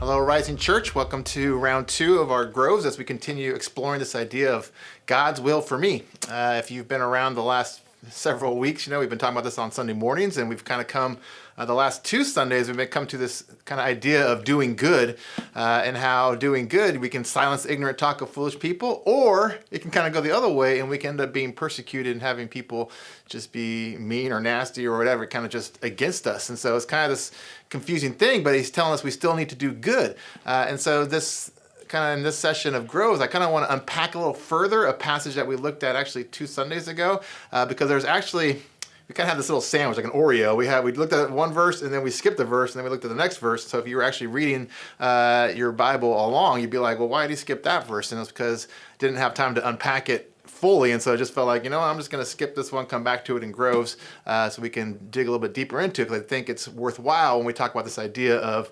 Hello, Rising Church. Welcome to round 2 of our Groves as we continue exploring this idea of God's will for me. If you've been around the last several weeks, we've been talking about this on Sunday mornings, and we've kind of come the last 2 Sundays, we've come to this kind of idea of doing good and how doing good, we can silence the ignorant talk of foolish people, or it can kind of go the other way and we can end up being persecuted and having people just be mean or nasty or whatever, kind of just against us. And so it's kind of this confusing thing, but he's telling us we still need to do good. And so this kind of in this session of Grows, I kind of want to unpack a little further a passage that we looked at actually 2 Sundays ago, because there's actually, we kind of have this little sandwich like an Oreo. We looked at one verse and then we skipped a verse and then we looked at the next verse. So if you were actually reading your Bible along, you'd be like, well, why did he skip that verse? And it's because I didn't have time to unpack it fully, and so I just felt like, I'm just going to skip this one, come back to it in Groves, so we can dig a little bit deeper into it, because I think it's worthwhile when we talk about this idea of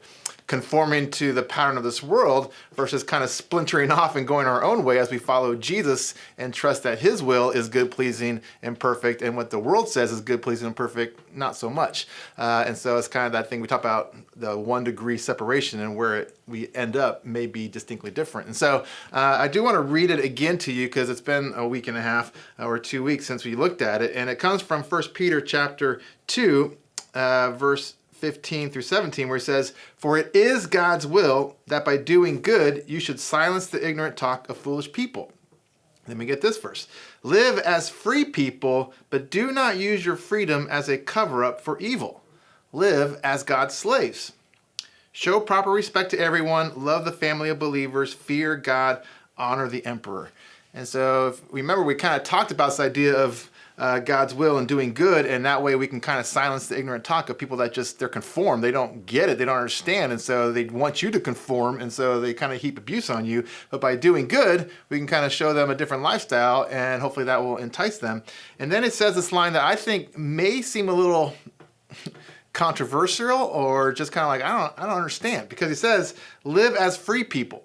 conforming to the pattern of this world versus kind of splintering off and going our own way as we follow Jesus and trust that his will is good, pleasing, and perfect, and what the world says is good, pleasing, and perfect, not so much. And so it's kind of that thing we talk about, the 1 degree separation, and where we end up may be distinctly different. And so I do want to read it again to you, because it's been a week and a half or 2 weeks since we looked at it, and it comes from 1 Peter chapter 2, verse 15 through 17, where he says, "For it is God's will that by doing good you should silence the ignorant talk of foolish people." Let me get this verse. "Live as free people, but do not use your freedom as a cover-up for evil. Live as God's slaves. Show proper respect to everyone, love the family of believers, fear God, honor the emperor." And so, if remember, we kind of talked about this idea of God's will and doing good, and that way we can kind of silence the ignorant talk of people that they're conformed. They don't get it, they don't understand, and so they want you to conform, and so they kind of heap abuse on you. But by doing good, we can kind of show them a different lifestyle, and hopefully that will entice them. And then it says this line that I think may seem a little controversial, or just kind of like, I don't understand, because he says, "Live as free people,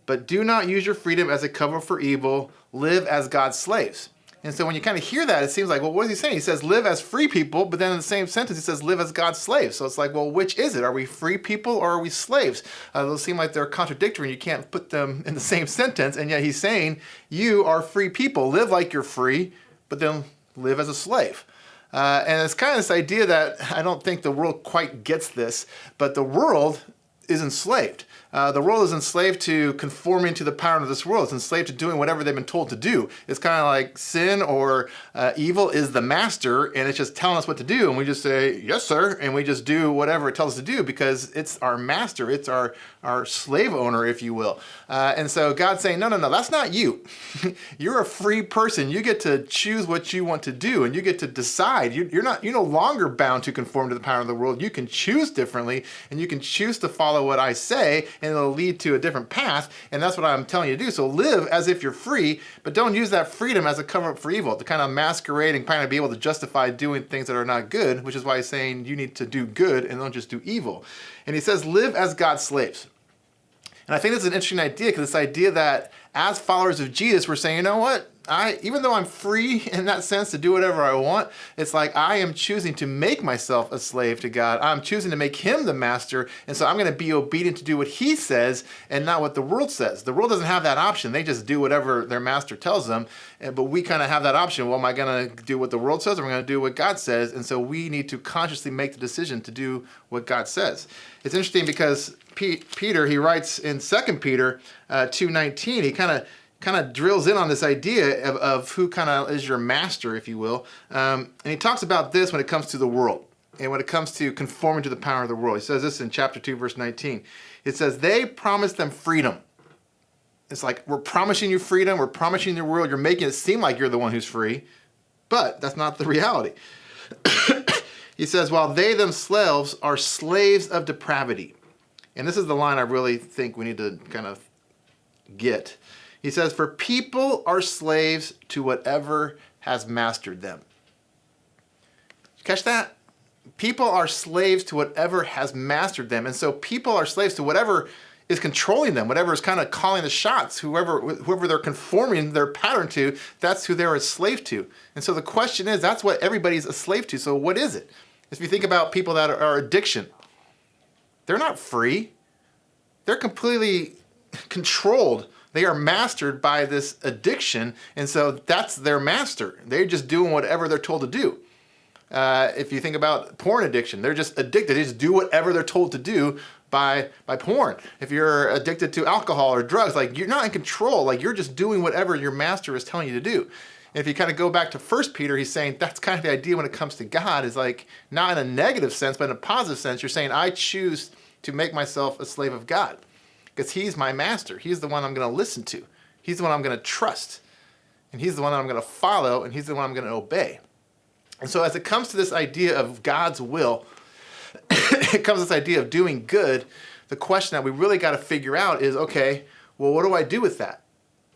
but do not use your freedom as a cover for evil. Live as God's slaves." And so when you kind of hear that, it seems like, well, what is he saying? He says, live as free people, but then in the same sentence, he says, live as God's slaves. So it's like, well, which is it? Are we free people or are we slaves? Those seem like they're contradictory, and you can't put them in the same sentence. And yet he's saying, you are free people. Live like you're free, but then live as a slave. And it's kind of this idea that I don't think the world quite gets this, but the world is enslaved. The world is enslaved to conforming to the pattern of this world. It's enslaved to doing whatever they've been told to do. It's kind of like sin or evil is the master, and it's just telling us what to do. And we just say, yes, sir. And we just do whatever it tells us to do because it's our master. It's our slave owner, if you will. And so God's saying, no, that's not you. You're a free person. You get to choose what you want to do, and you get to decide. You're no longer bound to conform to the pattern of the world. You can choose differently, and you can choose to follow what I say, and it'll lead to a different path, and that's what I'm telling you to do. So live as if you're free, but don't use that freedom as a cover-up for evil, to kind of masquerade and kind of be able to justify doing things that are not good, which is why he's saying you need to do good and don't just do evil. And he says, live as God's slaves. And I think this is an interesting idea, because this idea that as followers of Jesus, we're saying, you know what? Even though I'm free in that sense to do whatever I want, it's like I am choosing to make myself a slave to God. I'm choosing to make him the master, and so I'm going to be obedient to do what he says and not what the world says. The world doesn't have that option. They just do whatever their master tells them, but we kind of have that option. Well, am I going to do what the world says, or am I going to do what God says? And so we need to consciously make the decision to do what God says. It's interesting because Peter, he writes in 2 Peter 2:19, he kind of drills in on this idea of who kind of is your master, if you will. And he talks about this when it comes to the world and when it comes to conforming to the power of the world. He says this in chapter 2, verse 19. It says, they promised them freedom. It's like, we're promising you freedom. We're promising your world. You're making it seem like you're the one who's free, but that's not the reality. He says, while they themselves are slaves of depravity. And this is the line I really think we need to kind of get. He says, for people are slaves to whatever has mastered them. Catch that? People are slaves to whatever has mastered them. And so people are slaves to whatever is controlling them, whatever is kind of calling the shots, whoever they're conforming their pattern to, that's who they're a slave to. And so the question is, that's what everybody's a slave to. So what is it? If you think about people that are addiction, they're not free. they're completely controlled. They are mastered by this addiction, and so that's their master. They're just doing whatever they're told to do. If you think about porn addiction, they're just addicted. They just do whatever they're told to do by porn. If you're addicted to alcohol or drugs, like you're not in control. Like you're just doing whatever your master is telling you to do. And if you kind of go back to 1 Peter, he's saying that's kind of the idea when it comes to God, is like not in a negative sense, but in a positive sense. You're saying I choose to make myself a slave of God because he's my master. He's the one I'm going to listen to. He's the one I'm going to trust. And he's the one I'm going to follow, and he's the one I'm going to obey. And so as it comes to this idea of God's will, it comes to this idea of doing good. The question that we really got to figure out is, okay, well, what do I do with that?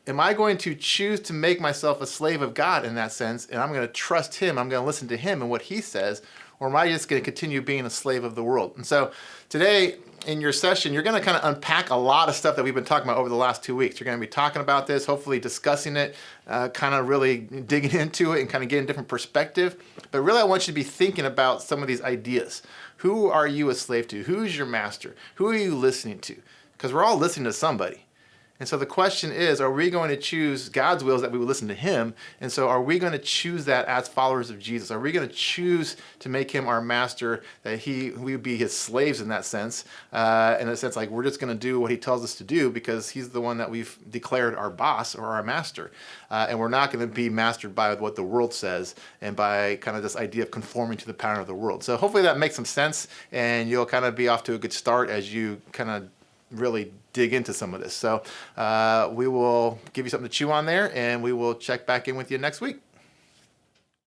Am I going to choose to make myself a slave of God in that sense, and I'm going to trust him, I'm going to listen to him and what he says, or am I just going to continue being a slave of the world? And so today in your session, you're going to kind of unpack a lot of stuff that we've been talking about over the last 2 weeks. You're going to be talking about this, hopefully discussing it, kind of really digging into it and kind of getting a different perspective. But really, I want you to be thinking about some of these ideas. Who are you a slave to? Who's your master? Who are you listening to? Because we're all listening to somebody. And so the question is, are we going to choose God's will that we would listen to him? And so are we going to choose that as followers of Jesus? Are we going to choose to make him our master, that we would be his slaves in that sense? In a sense, like we're just going to do what he tells us to do because he's the one that we've declared our boss or our master. And we're not going to be mastered by what the world says and by kind of this idea of conforming to the pattern of the world. So hopefully that makes some sense and you'll kind of be off to a good start as you kind of really dig into some of this. So we will give you something to chew on there, and we will check back in with you next week.